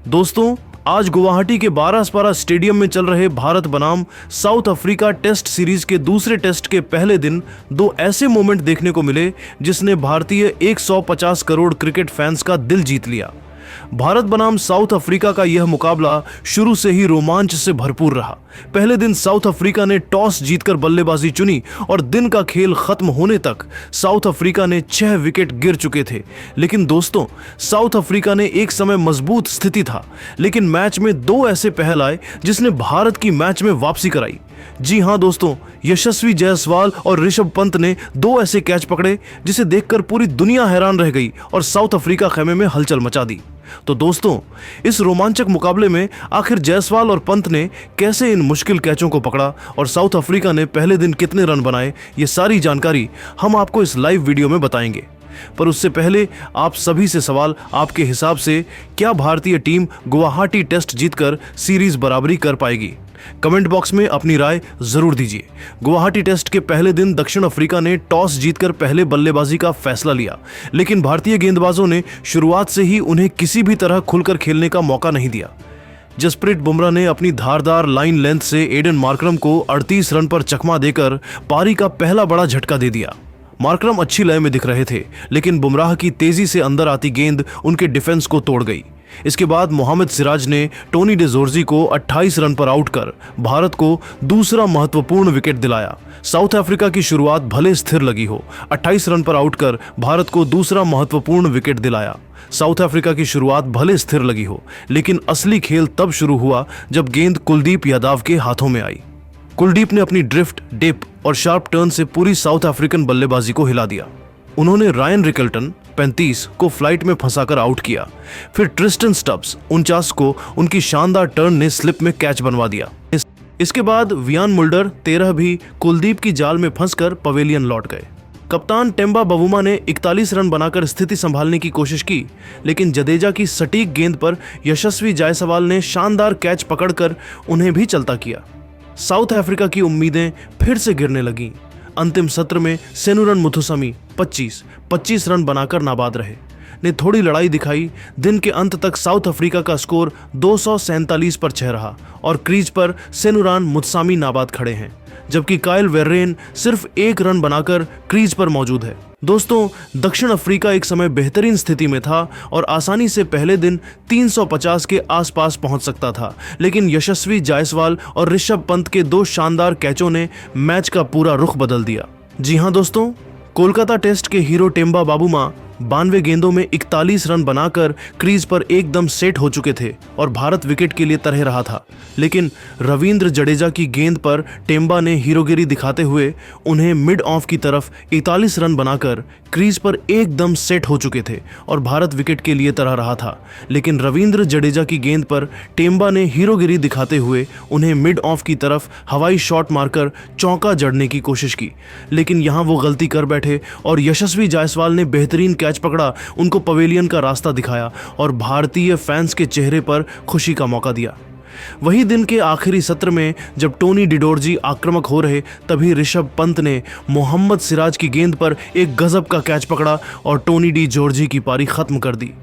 दोस्तों, आज गुवाहाटी के बारास्पारा स्टेडियम में चल रहे भारत बनाम साउथ अफ्रीका टेस्ट सीरीज के दूसरे टेस्ट के पहले दिन दो ऐसे मोमेंट देखने को मिले जिसने भारतीय 150 करोड़ क्रिकेट फैंस का दिल जीत लिया। भारत बनाम साउथ अफ्रीका का यह मुकाबला शुरू से ही रोमांच से भरपूर रहा। पहले दिन साउथ अफ्रीका ने टॉस जीतकर बल्लेबाजी चुनी और दिन का खेल खत्म होने तक साउथ अफ्रीका ने 6 विकेट गिर चुके थे। लेकिन दोस्तों, साउथ अफ्रीका ने एक समय मजबूत स्थिति था, लेकिन मैच में दो ऐसे पहल आए जिसने भारत की मैच में वापसी कराई। जी हां दोस्तों, यशस्वी जायसवाल और ऋषभ पंत ने दो ऐसे कैच पकड़े जिसे देखकर पूरी दुनिया हैरान रह गई और साउथ अफ्रीका खेमे में हलचल मचा दी। तो दोस्तों, इस रोमांचक मुकाबले में आखिर जायसवाल और पंत ने कैसे इन मुश्किल कैचों को पकड़ा और साउथ अफ्रीका ने पहले दिन कितने रन बनाए, ये सारी जानकारी हम आपको इस लाइव वीडियो में बताएंगे। पर उससे पहले आप सभी से सवाल, आपके हिसाब से क्या भारतीय टीम गुवाहाटी टेस्ट जीतकर सीरीज बराबरी कर पाएगी? कमेंट बॉक्स में अपनी राय जरूर दीजिए। गुवाहाटी टेस्ट के पहले दिन दक्षिण अफ्रीका ने टॉस जीतकर पहले बल्लेबाजी का फैसला लिया, लेकिन भारतीय गेंदबाजों ने शुरुआत से ही उन्हें किसी भी तरह खुलकर खेलने का मौका नहीं दिया। जसप्रीत बुमराह ने अपनी धारदार लाइन लेंथ से एडन मार्करम को 38 रन पर चकमा देकर पारी का पहला बड़ा झटका दे दिया। मार्करम अच्छी लय में दिख रहे थे, लेकिन बुमराह की तेजी से अंदर आती गेंद उनके डिफेंस को तोड़ गई। इसके बाद मोहम्मद सिराज ने टोनी डे जोर्जी को 28 रन पर आउट कर भारत को दूसरा महत्वपूर्ण विकेट दिलाया। साउथ अफ्रीका की शुरुआत भले स्थिर लगी हो, 28 रन पर आउट कर भारत को दूसरा महत्वपूर्ण विकेट दिलाया। साउथ अफ्रीका की शुरुआत भले स्थिर लगी हो, लेकिन असली खेल तब शुरू हुआ जब गेंद कुलदीप यादव के हाथों में आई। कुलदीप ने अपनी ड्रिफ्ट, डिप और शार्प टर्न से पूरी साउथ अफ्रीकन बल्लेबाजी को हिला दिया। उन्होंने रायन रिकल्टन 35 को फ्लाइट में फंसाकर आउट किया। फिर ट्रिस्टन स्टब्स 49 को उनकी शानदार टर्न ने स्लिप में कैच बनवा दिया। इसके बाद वियान मुल्डर 13 भी कुलदीप की जाल में फंसकर पवेलियन लौट गए। कप्तान टेम्बा बवुमा ने 41 रन बनाकर स्थिति संभालने की कोशिश की, लेकिन जडेजा की सटीक गेंद पर यशस्वी जायसवाल ने शानदार कैच पकड़कर उन्हें भी चलता किया। साउथ अफ्रीका की उम्मीदें फिर से गिरने लगीं। अंतिम सत्र में सेनुरन मुथुसमी 25 रन बनाकर नाबाद रहे ने थोड़ी लड़ाई दिखाई। दिन के अंत तक साउथ अफ्रीका का स्कोर 247 पर 6 रहा और क्रीज पर सेनुरन मुथुसमी नाबाद खड़े हैं, जबकि काइल वेर्रेन सिर्फ 1 रन बनाकर क्रीज पर मौजूद है। दोस्तों, दक्षिण अफ्रीका एक समय बेहतरीन स्थिति में था और आसानी से पहले दिन 350 के आसपास पहुंच सकता था, लेकिन यशस्वी जायसवाल और ऋषभ पंत के दो शानदार कैचों ने मैच का पूरा रुख बदल दिया। जी हां दोस्तों, कोलकाता टेस्ट के हीरो टेम्बा बाबूमा 92 गेंदों में 41 रन बनाकर क्रीज पर एकदम सेट हो चुके थे और भारत विकेट के लिए तरह रहा था। लेकिन रविंद्र जडेजा की गेंद पर टेम्बा ने हीरोगिरी दिखाते हुए उन्हें मिड ऑफ की तरफ 41 रन बनाकर क्रीज पर एकदम सेट हो चुके थे और भारत विकेट के लिए तरह रहा था। लेकिन रविंद्र जडेजा की गेंद पर टेम्बा ने हीरोगिरी दिखाते हुए उन्हें मिड ऑफ की तरफ हवाई शॉट मारकर चौका जड़ने की कोशिश की, लेकिन यहां वो गलती कर बैठे और यशस्वी जायसवाल ने बेहतरीन कैच पकड़ा, उनको पवेलियन का रास्ता दिखाया और भारतीय फैंस के चेहरे पर खुशी का मौका दिया। वही दिन के आखिरी सत्र में जब टोनी डिडोर्जी आक्रामक हो रहे, तभी ऋषभ पंत ने मोहम्मद सिराज की गेंद पर एक गजब का कैच पकड़ा और टोनी डी जॉर्जी की पारी खत्म कर दी।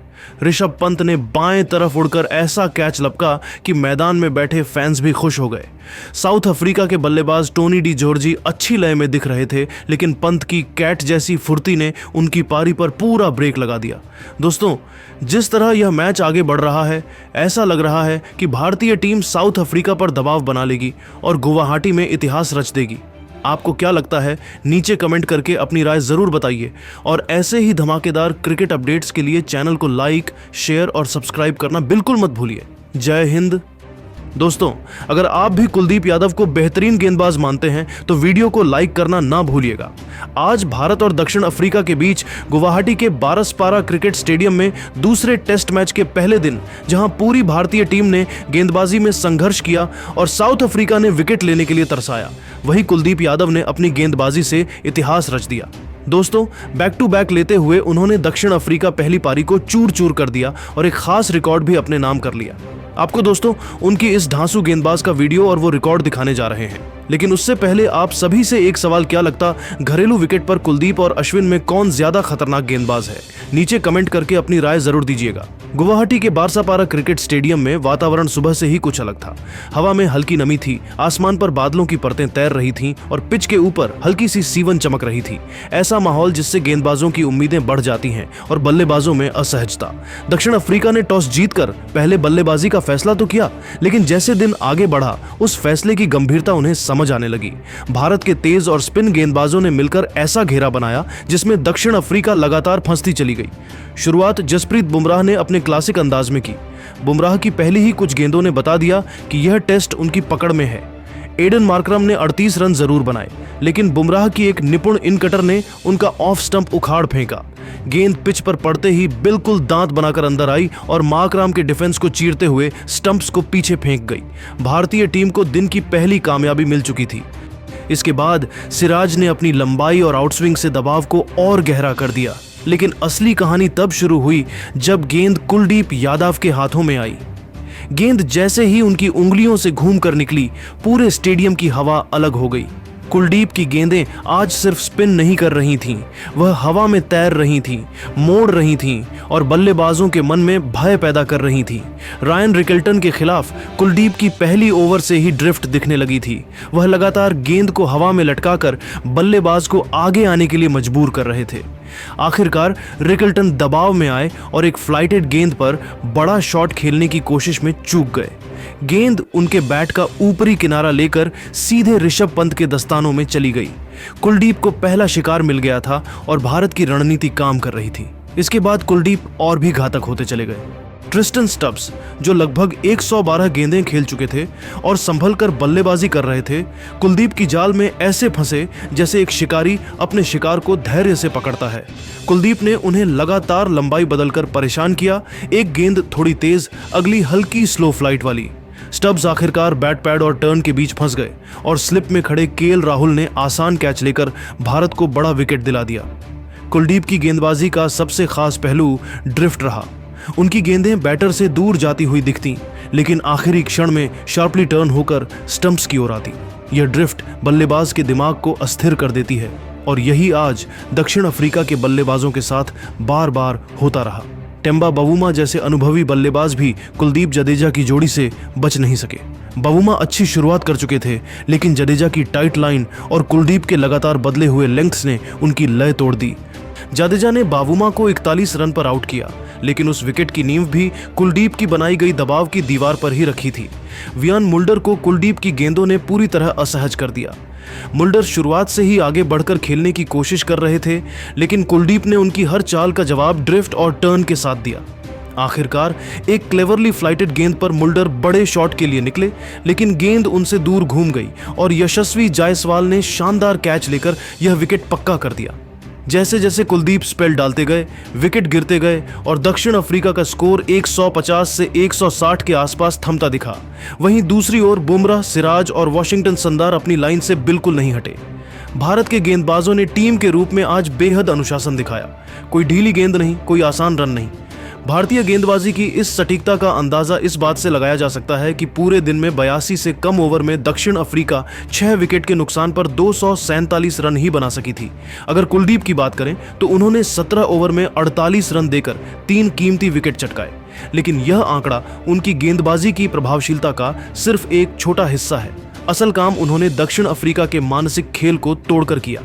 ऋषभ पंत ने बाएं तरफ उड़कर ऐसा कैच लपका कि मैदान में बैठे फैंस भी खुश हो गए। साउथ अफ्रीका के बल्लेबाज टोनी डी जॉर्जी अच्छी लय में दिख रहे थे, लेकिन पंत की कैट जैसी फुर्ती ने उनकी पारी पर पूरा ब्रेक लगा दिया। दोस्तों, जिस तरह यह मैच आगे बढ़ रहा है, ऐसा लग रहा है कि भारतीय टीम साउथ अफ्रीका पर दबाव बना लेगी और गुवाहाटी में इतिहास रच देगी। आपको क्या लगता है? नीचे कमेंट करके अपनी राय जरूर बताइए और ऐसे ही धमाकेदार क्रिकेट अपडेट्स के लिए चैनल को लाइक, शेयर और सब्सक्राइब करना बिल्कुल मत भूलिए। जय हिंद। दोस्तों, अगर आप भी कुलदीप यादव को बेहतरीन गेंदबाज मानते हैं तो वीडियो को लाइक करना ना भूलिएगा। आज भारत और दक्षिण अफ्रीका के बीच गुवाहाटी के बारास्पारा क्रिकेट स्टेडियम में दूसरे टेस्ट मैच के पहले दिन, जहां पूरी भारतीय टीम ने गेंदबाजी में संघर्ष किया और साउथ अफ्रीका ने विकेट लेने के लिए तरसाया, वही कुलदीप यादव ने अपनी गेंदबाजी से इतिहास रच दिया। दोस्तों, बैक टू बैक लेते हुए उन्होंने दक्षिण अफ्रीका पहली पारी को चूर चूर कर दिया और एक खास रिकॉर्ड भी अपने नाम कर लिया। आपको दोस्तों उनकी इस धांसू गेंदबाज का वीडियो और वो रिकॉर्ड दिखाने जा रहे हैं। लेकिन उससे पहले आप सभी से एक सवाल क्या लगता, घरेलू विकेट पर कुलदीप और अश्विन में कौन ज्यादा खतरनाक गेंदबाज है? नीचे कमेंट करके अपनी राय जरूर दीजिएगा। गुवाहाटी के बारसापारा क्रिकेट स्टेडियम में वातावरण सुबह से ही कुछ अलग था। हवा में हल्की नमी थी, आसमान पर बादलों की परतें तैर रही थीं और पिच के ऊपर हल्की सी सीवन चमक रही थी। ऐसा माहौल जिससे गेंदबाजों की उम्मीदें बढ़ जाती हैं और बल्लेबाजों में असहजता। दक्षिण अफ्रीका ने टॉस जीतकर पहले बल्लेबाजी का फैसला तो किया, लेकिन जैसे दिन आगे बढ़ा उस फैसले की गंभीरता उन्हें समझ आने लगी। भारत के तेज और स्पिन गेंदबाजों ने मिलकर ऐसा घेरा बनाया जिसमें दक्षिण अफ्रीका लगातार फंसती चली गई। शुरुआत जसप्रीत बुमराह ने अपने क्लासिक अंदाज में की। बुमराह की पहली ही कुछ गेंदों ने बता दिया कि यह टेस्ट उनकी पकड़ में है। एडन मार्करम ने 38 रन जरूर बनाए, लेकिन बुमराह की एक निपुण इन कटर ने उनका ऑफ स्टंप उखाड़ फेंका। गेंद पिच पर पड़ते ही बिल्कुल दांत बनाकर अंदर आई और मार्करम के डिफेंस को चीरते हुए स्टंप्स को पीछे फेंक गई। भारतीय टीम को दिन की पहली कामयाबी मिल चुकी थी। इसके बाद सिराज ने अपनी लंबाई और आउटस्विंग से दबाव को और गहरा कर दिया, लेकिन असली कहानी तब शुरू हुई जब गेंद कुलदीप यादव के हाथों में आई। गेंद जैसे ही उनकी उंगलियों से घूमकर निकली, पूरे स्टेडियम की हवा अलग हो गई। कुलदीप की गेंदें आज सिर्फ स्पिन नहीं कर रही थीं, वह हवा में तैर रही थीं, मोड़ रही थीं और बल्लेबाजों के मन में भय पैदा कर रही थीं। रायन रिकल्टन के खिलाफ कुलदीप की पहली ओवर से ही ड्रिफ्ट दिखने लगी थी। वह लगातार गेंद को हवा में लटकाकर बल्लेबाज को आगे आने के लिए मजबूर कर रहे थे। आखिरकार रिकल्टन दबाव में आए और एक फ्लाइटेड गेंद पर बड़ा शॉट खेलने की कोशिश में चूक गए। गेंद उनके बैट का ऊपरी किनारा लेकर सीधे ऋषभ पंत के दस्तानों में चली गई। कुलदीप को पहला शिकार मिल गया था और भारत की रणनीति काम कर रही थी। इसके बाद कुलदीप और भी घातक होते चले गए। ट्रिस्टन स्टब्स, जो लगभग 112 गेंदें खेल चुके थे और संभल कर बल्लेबाजी कर रहे थे, कुलदीप की जाल में ऐसे फंसे जैसे एक शिकारी अपने शिकार को धैर्य से पकड़ता है। कुलदीप ने उन्हें लगातार लंबाई बदलकर परेशान किया, एक गेंद थोड़ी तेज, अगली हल्की स्लो फ्लाइट वाली। स्टब्स आखिरकार बैट पैड और टर्न के बीच फंस गए और स्लिप में खड़े केएल राहुल ने आसान कैच लेकर भारत को बड़ा विकेट दिला दिया। कुलदीप की गेंदबाजी का सबसे खास पहलू ड्रिफ्ट रहा। उनकी गेंदें बैटर से दूर जाती हुई दिखती, लेकिन आखिरी क्षण में शार्पली टर्न होकर स्टंप्स की ओर आती। यह ड्रिफ्ट बल्लेबाज के दिमाग को अस्थिर कर देती है और यही आज दक्षिण अफ्रीका के बल्लेबाजों के साथ बार बार होता रहा। टेम्बा बवुमा जैसे अनुभवी बल्लेबाज भी कुलदीप जडेजा की जोड़ी से बच नहीं सके। बवुमा अच्छी शुरुआत कर चुके थे, लेकिन जडेजा की टाइट लाइन और कुलदीप के लगातार बदले हुए लेंथ्स ने उनकी लय तोड़ दी। जडेजा ने बावुमा को 41 रन पर आउट किया, लेकिन उस विकेट की नींव भी कुलदीप की बनाई गई दबाव की दीवार पर ही रखी थी। वियान मुल्डर को कुलदीप की गेंदों ने पूरी तरह असहज कर दिया। मुल्डर शुरुआत से ही आगे बढ़कर खेलने की कोशिश कर रहे थे, लेकिन कुलदीप ने उनकी हर चाल का जवाब ड्रिफ्ट और टर्न के साथ दिया। आखिरकार एक क्लेवरली फ्लाइटेड गेंद पर मुल्डर बड़े शॉट के लिए निकले, लेकिन गेंद उनसे दूर घूम गई और यशस्वी जायसवाल ने शानदार कैच लेकर यह विकेट पक्का कर दिया। जैसे जैसे कुलदीप स्पेल डालते गए, विकेट गिरते गए और दक्षिण अफ्रीका का स्कोर 150 से 160 के आसपास थमता दिखा। वहीं दूसरी ओर बुमराह, सिराज और वॉशिंगटन सुंदर अपनी लाइन से बिल्कुल नहीं हटे। भारत के गेंदबाजों ने टीम के रूप में आज बेहद अनुशासन दिखाया। कोई ढीली गेंद नहीं, कोई आसान रन नहीं। भारतीय गेंदबाजी की इस सटीकता का अंदाजा इस बात से लगाया जा सकता है कि पूरे दिन में 82 से कम ओवर में दक्षिण अफ्रीका 6 विकेट के नुकसान पर 247 रन ही बना सकी थी। अगर कुलदीप की बात करें तो उन्होंने 17 ओवर में 48 रन देकर 3 कीमती विकेट चटकाए, लेकिन यह आंकड़ा उनकी गेंदबाजी की प्रभावशीलता का सिर्फ एक छोटा हिस्सा है। असल काम उन्होंने दक्षिण अफ्रीका के मानसिक खेल को तोड़कर किया,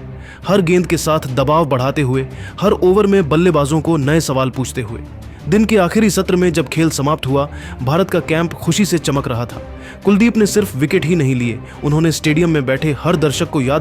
हर गेंद के साथ दबाव बढ़ाते हुए, हर ओवर में बल्लेबाजों को नए सवाल पूछते हुए। दिन के आखिरी सत्र में जब खेल समाप्त हुआ, भारत का कैंप खुशी से चमक रहा था। कुलदीप ने सिर्फ विकेट ही नहीं लिए, उन्होंने स्टेडियम में बैठे हर दर्शक को याद